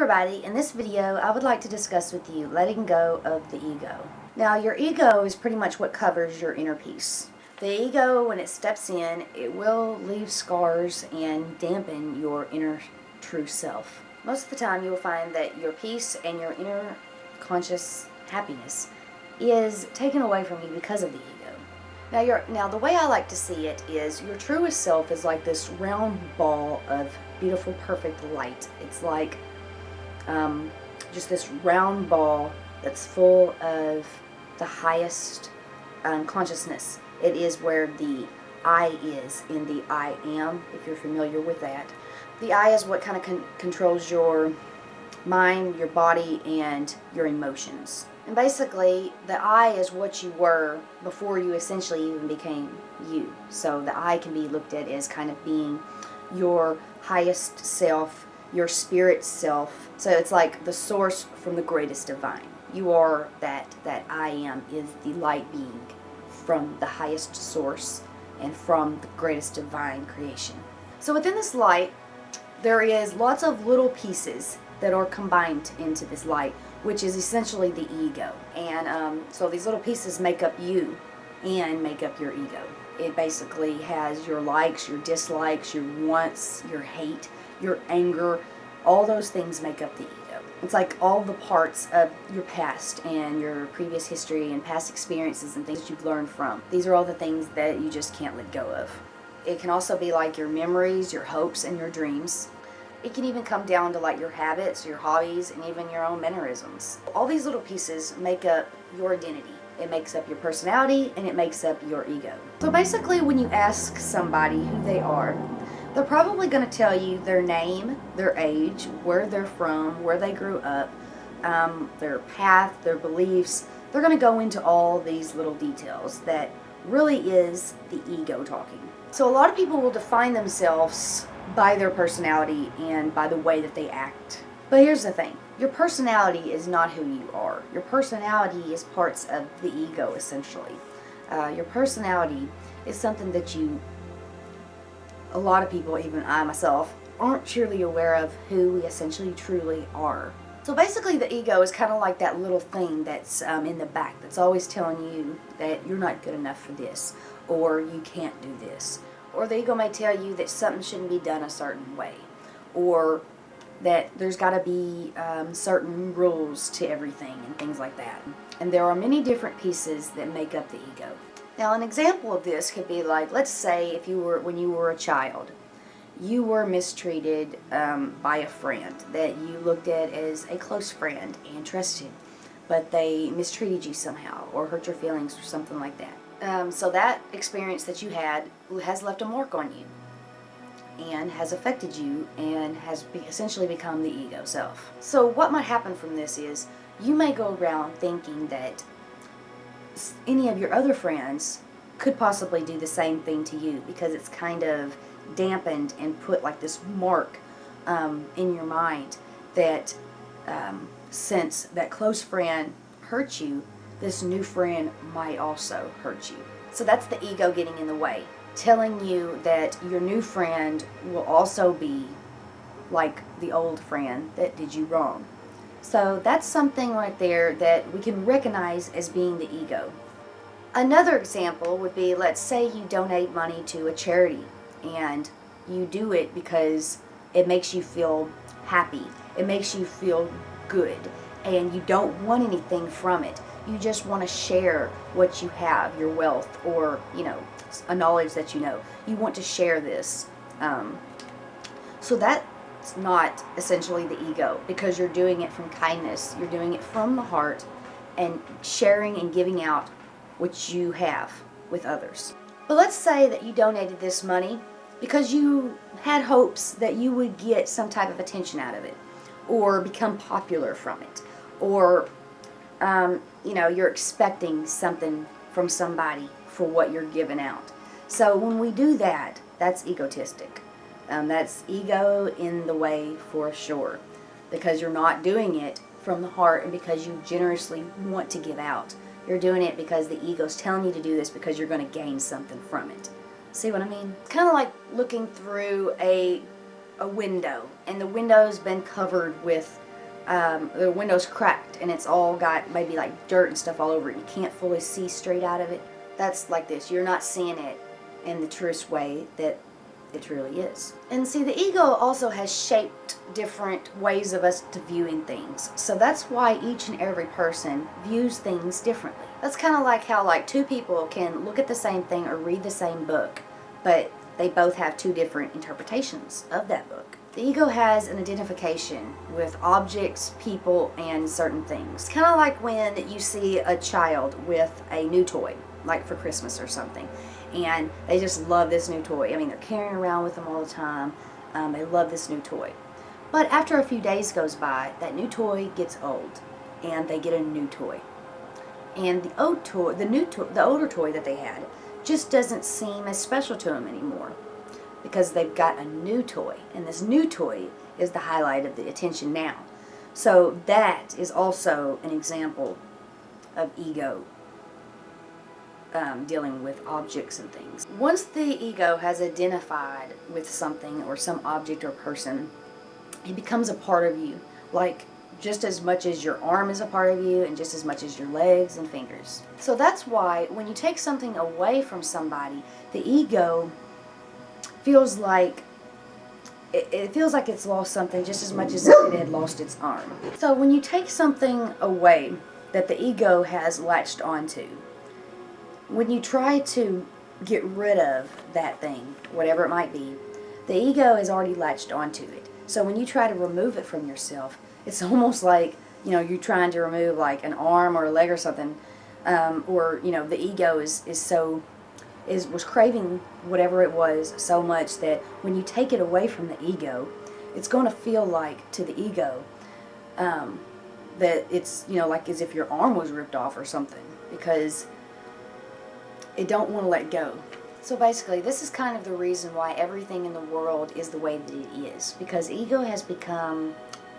everybody, in this video I would like to discuss with you letting go of the ego. Now your ego is pretty much what covers your inner peace. The ego, when it steps in, it will leave scars and dampen your inner true self. Most of the time you will find that your peace and your inner conscious happiness is taken away from you because of the ego. Now the way I like to see it is your truest self is like this round ball of beautiful, perfect light. It's like just this round ball that's full of the highest consciousness. It is where the I is in the I am, if you're familiar with that. The I is what kind of controls your mind, your body, and your emotions. And basically, the I is what you were before you essentially even became you. So the I can be looked at as kind of being your highest self, your spirit self. So it's like the source from the greatest divine. You are that I am is the light being from the highest source and from the greatest divine creation. So within this light, there is lots of little pieces that are combined into this light, which is essentially the ego. And so these little pieces make up you and make up your ego. It basically has your likes, your dislikes, your wants, your hate, your anger. All those things make up the ego. It's like all the parts of your past and your previous history and past experiences and things that you've learned from. These are all the things that you just can't let go of. It can also be like your memories, your hopes, and your dreams. It can even come down to like your habits, your hobbies, and even your own mannerisms. All these little pieces make up your identity. It makes up your personality and it makes up your ego. So basically when you ask somebody who they are, they're probably going to tell you their name, their age, where they're from, where they grew up, their path, their beliefs. They're going to go into all these little details that really is the ego talking. So a lot of people will define themselves by their personality and by the way that they act. But here's the thing. Your personality is not who you are. Your personality is parts of the ego, essentially. Your personality is something that a lot of people, even I myself, aren't truly aware of who we essentially truly are. So basically the ego is kind of like that little thing that's in the back that's always telling you that you're not good enough for this, or you can't do this. Or the ego may tell you that something shouldn't be done a certain way, or that there's got to be certain rules to everything and things like that. And there are many different pieces that make up the ego. Now an example of this could be like, let's say if when you were a child, you were mistreated by a friend that you looked at as a close friend and trusted, but they mistreated you somehow or hurt your feelings or something like that. So that experience that you had has left a mark on you and has affected you and has essentially become the ego self. So what might happen from this is you may go around thinking that any of your other friends could possibly do the same thing to you because it's kind of dampened and put like this mark in your mind that since that close friend hurt you, this new friend might also hurt you. So that's the ego getting in the way, telling you that your new friend will also be like the old friend that did you wrong. So that's something right there that we can recognize as being the ego. Another example would be, let's say you donate money to a charity and you do it because it makes you feel happy, it makes you feel good, and you don't want anything from it. You just want to share what you have, your wealth, or a knowledge that you know. You want to share this. So that's not essentially the ego, because you're doing it from kindness. You're doing it from the heart and sharing and giving out what you have with others. But let's say that you donated this money because you had hopes that you would get some type of attention out of it, or become popular from it, or you're expecting something from somebody for what you're giving out. So when we do that, that's egotistic. That's ego in the way for sure, because you're not doing it from the heart and because you generously want to give out. You're doing it because the ego's telling you to do this because you're going to gain something from it. See what I mean? It's kind of like looking through a window, and the window's been covered with the window's cracked and it's all got maybe like dirt and stuff all over it. You can't fully see straight out of it. That's like this. You're not seeing it in the truest way that it truly is. And see, the ego also has shaped different ways of us to viewing things. So that's why each and every person views things differently. That's kind of like how like two people can look at the same thing or read the same book, but they both have two different interpretations of that book. The ego has an identification with objects, people, and certain things. Kind of like when you see a child with a new toy, like for Christmas or something, and they just love this new toy. I mean, they're carrying around with them all the time. They love this new toy. But after a few days goes by, that new toy gets old, and they get a new toy. And the old toy, the older toy that they had, just doesn't seem as special to them anymore, because they've got a new toy, and this new toy is the highlight of the attention now. So that is also an example of ego dealing with objects and things. Once the ego has identified with something or some object or person, it becomes a part of you, like just as much as your arm is a part of you and just as much as your legs and fingers. So that's why when you take something away from somebody, the ego feels like it feels like it's lost something just as much as it had lost its arm. So when you take something away that the ego has latched onto, when you try to get rid of that thing, whatever it might be, the ego has already latched onto it. So when you try to remove it from yourself, it's almost like, you know, you're trying to remove like an arm or a leg or something, or, you know, the ego was craving whatever it was so much that when you take it away from the ego, it's going to feel like to the ego that it's, you know, like as if your arm was ripped off or something, because it don't want to let go. So basically, this is kind of the reason why everything in the world is the way that it is, because ego has become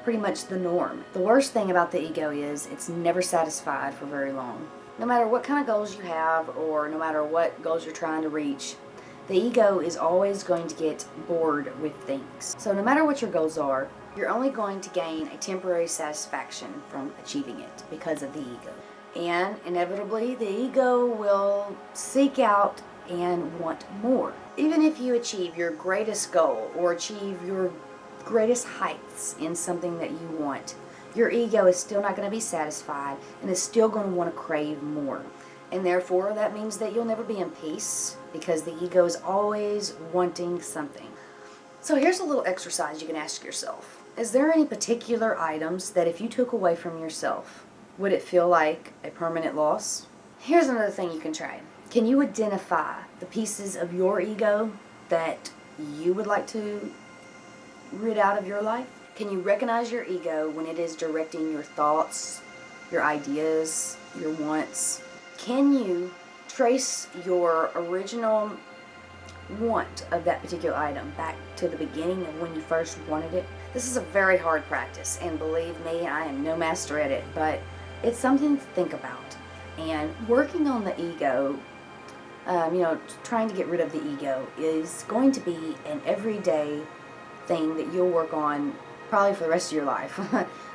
pretty much the norm. The worst thing about the ego is it's never satisfied for very long. No matter what kind of goals you have, or no matter what goals you're trying to reach, the ego is always going to get bored with things. So no matter what your goals are, you're only going to gain a temporary satisfaction from achieving it because of the ego. And inevitably, the ego will seek out and want more. Even if you achieve your greatest goal or achieve your greatest heights in something that you want, your ego is still not going to be satisfied and is still going to want to crave more. And therefore, that means that you'll never be in peace, because the ego is always wanting something. So here's a little exercise you can ask yourself. Is there any particular items that if you took away from yourself, would it feel like a permanent loss? Here's another thing you can try. Can you identify the pieces of your ego that you would like to rid out of your life? Can you recognize your ego when it is directing your thoughts, your ideas, your wants? Can you trace your original want of that particular item back to the beginning of when you first wanted it? This is a very hard practice, and believe me, I am no master at it, but it's something to think about. And working on the ego, trying to get rid of the ego is going to be an everyday thing that you'll work on probably for the rest of your life.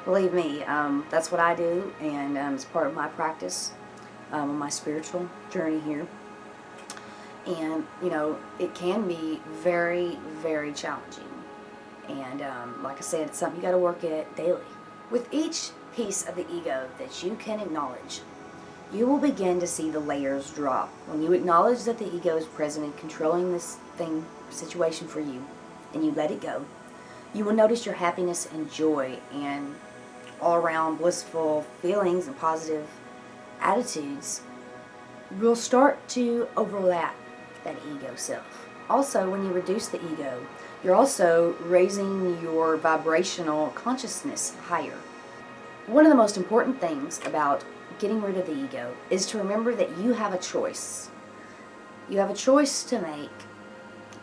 Believe me, that's what I do, and it's part of my practice on my spiritual journey here. And, you know, it can be very, very challenging. And like I said, it's something you got to work at daily. With each piece of the ego that you can acknowledge, you will begin to see the layers drop. When you acknowledge that the ego is present and controlling this situation for you, and you let it go, you will notice your happiness and joy and all-around blissful feelings and positive attitudes will start to overlap that ego self. Also, when you reduce the ego, you're also raising your vibrational consciousness higher. One of the most important things about getting rid of the ego is to remember that you have a choice. You have a choice to make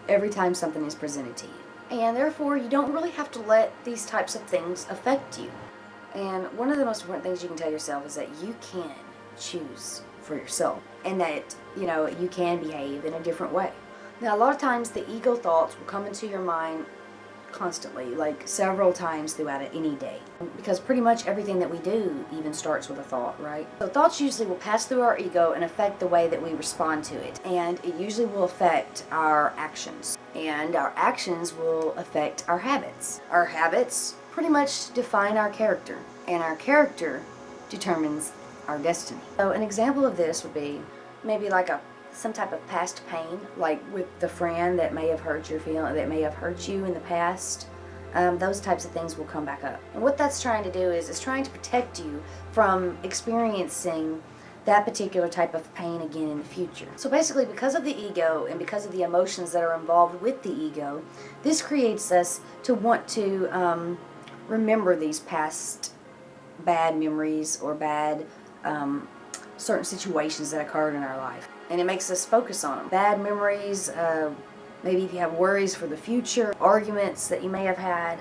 every time something is presented to you. And therefore, you don't really have to let these types of things affect you. And one of the most important things you can tell yourself is that you can choose for yourself, and that, you know, you can behave in a different way. Now, a lot of times the ego thoughts will come into your mind constantly, like several times throughout any day. Because pretty much everything that we do even starts with a thought, right? So thoughts usually will pass through our ego and affect the way that we respond to it. And it usually will affect our actions. And our actions will affect our habits. Our habits pretty much define our character. And our character determines our destiny. So an example of this would be maybe like some type of past pain, like with the friend that may have hurt your feeling, that may have hurt you in the past. Those types of things will come back up. And what that's trying to do is it's trying to protect you from experiencing that particular type of pain again in the future. So basically, because of the ego and because of the emotions that are involved with the ego, this creates us to want to remember these past bad memories or bad certain situations that occurred in our life. And it makes us focus on them. Bad memories, maybe if you have worries for the future, arguments that you may have had,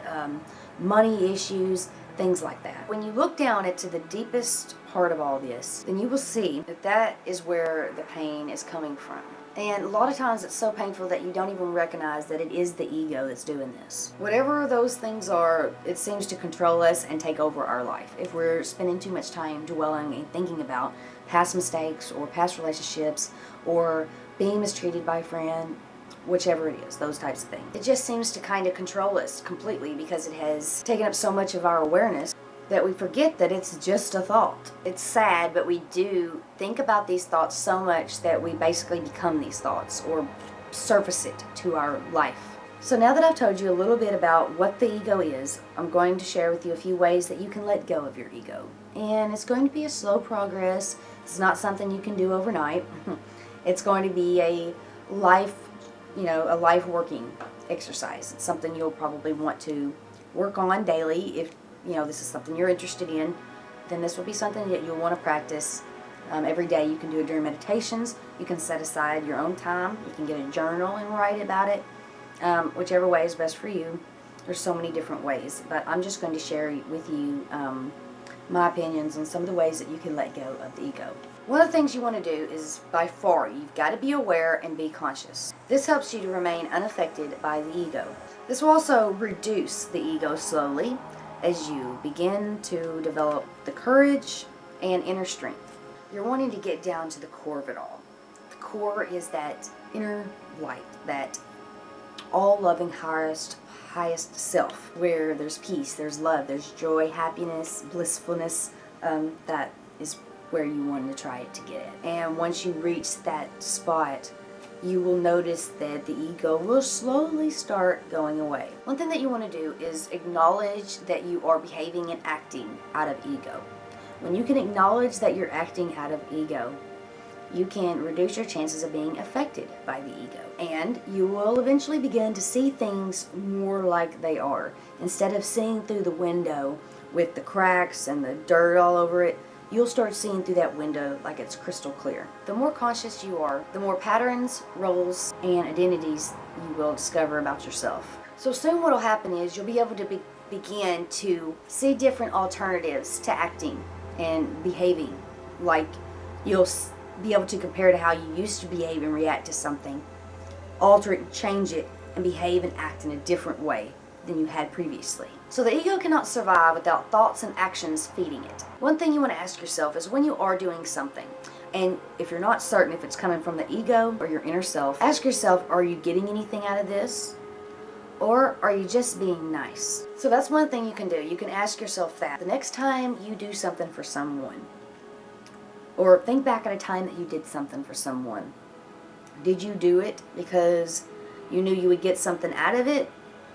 money issues, things like that. When you look down into the deepest part of all this, then you will see that that is where the pain is coming from. And a lot of times it's so painful that you don't even recognize that it is the ego that's doing this. Whatever those things are, it seems to control us and take over our life. If we're spending too much time dwelling and thinking about past mistakes or past relationships or being mistreated by a friend, whichever it is, those types of things. It just seems to kind of control us completely because it has taken up so much of our awareness that we forget that it's just a thought. It's sad, but we do think about these thoughts so much that we basically become these thoughts or surface it to our life. So now that I've told you a little bit about what the ego is, I'm going to share with you a few ways that you can let go of your ego. And it's going to be a slow progress. It's not something you can do overnight. It's going to be a life working exercise. It's something you'll probably want to work on daily. If this is something you're interested in, then this will be something that you'll want to practice every day. You can do it during meditations. You can set aside your own time. You can get a journal and write about it. Whichever way is best for you. There's so many different ways, but I'm just going to share with you my opinions on some of the ways that you can let go of the ego. One of the things you want to do is, by far, you've got to be aware and be conscious. This helps you to remain unaffected by the ego. This will also reduce the ego slowly as you begin to develop the courage and inner strength. You're wanting to get down to the core of it all. The core is that inner light, that all-loving highest self, where there's peace, there's love, there's joy, happiness, blissfulness. That is where you want to try to get it. And once you reach that spot, you will notice that the ego will slowly start going away. One thing that you want to do is acknowledge that you are behaving and acting out of ego. When you can acknowledge that you're acting out of ego, you can reduce your chances of being affected by the ego. And you will eventually begin to see things more like they are. Instead of seeing through the window with the cracks and the dirt all over it, you'll start seeing through that window like it's crystal clear. The more conscious you are, the more patterns, roles, and identities you will discover about yourself. So soon what will happen is you'll be able to begin to see different alternatives to acting and behaving. Like you'll be able to compare to how you used to behave and react to something, alter it, change it, and behave and act in a different way than you had previously. So the ego cannot survive without thoughts and actions feeding it. One thing you want to ask yourself is when you are doing something, and if you're not certain if it's coming from the ego or your inner self, ask yourself, are you getting anything out of this? Or are you just being nice? So that's one thing you can do. You can ask yourself that. The next time you do something for someone, or think back at a time that you did something for someone. Did you do it because you knew you would get something out of it?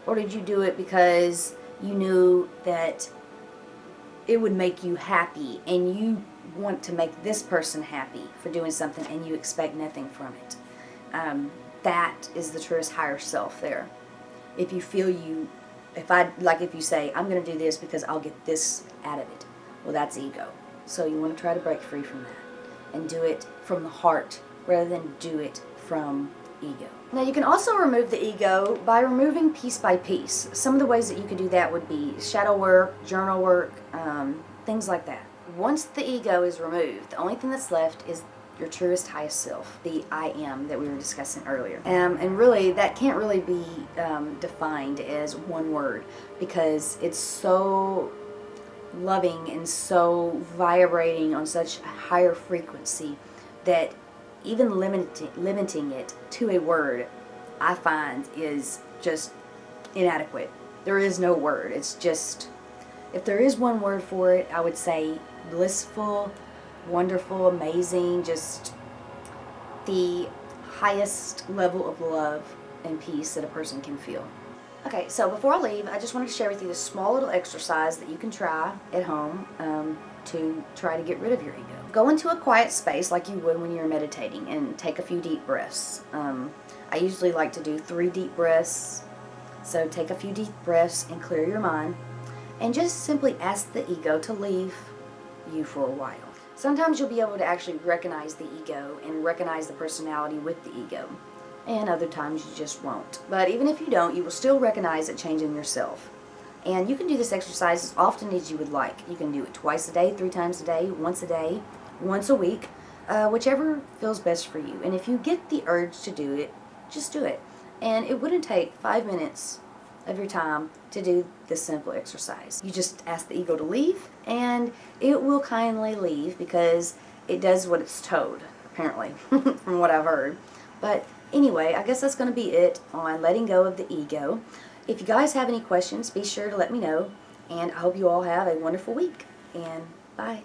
Or did you do it because you knew that it would make you happy and you want to make this person happy for doing something and you expect nothing from it? That is the truest higher self there. If you feel if you say, I'm going to do this because I'll get this out of it, well, that's ego. So you want to try to break free from that and do it from the heart rather than do it from ego. Now you can also remove the ego by removing piece by piece. Some of the ways that you could do that would be shadow work, journal work, things like that. Once the ego is removed, the only thing that's left is your truest, highest self, the I am that we were discussing earlier. And really, that can't really be defined as one word, because it's so loving and so vibrating on such a higher frequency that even limiting it to a word, I find, is just inadequate. There is no word. It's just, if there is one word for it, I would say blissful, wonderful, amazing, just the highest level of love and peace that a person can feel. Okay, so before I leave, I just wanted to share with you this small little exercise that you can try at home to try to get rid of your ego. Go into a quiet space like you would when you're meditating and take a few deep breaths. I usually like to do 3 deep breaths, so take a few deep breaths and clear your mind, and just simply ask the ego to leave you for a while. Sometimes you'll be able to actually recognize the ego and recognize the personality with the ego, and other times you just won't. But even if you don't, you will still recognize a change in yourself. And you can do this exercise as often as you would like. You can do it twice a day, 3 times a day, once a week, whichever feels best for you. And if you get the urge to do it, just do it. And it wouldn't take 5 minutes of your time to do this simple exercise. You just ask the ego to leave, and it will kindly leave, because it does what it's told, apparently, from what I've heard. But anyway, I guess that's going to be it on letting go of the ego. If you guys have any questions, be sure to let me know, and I hope you all have a wonderful week, and bye.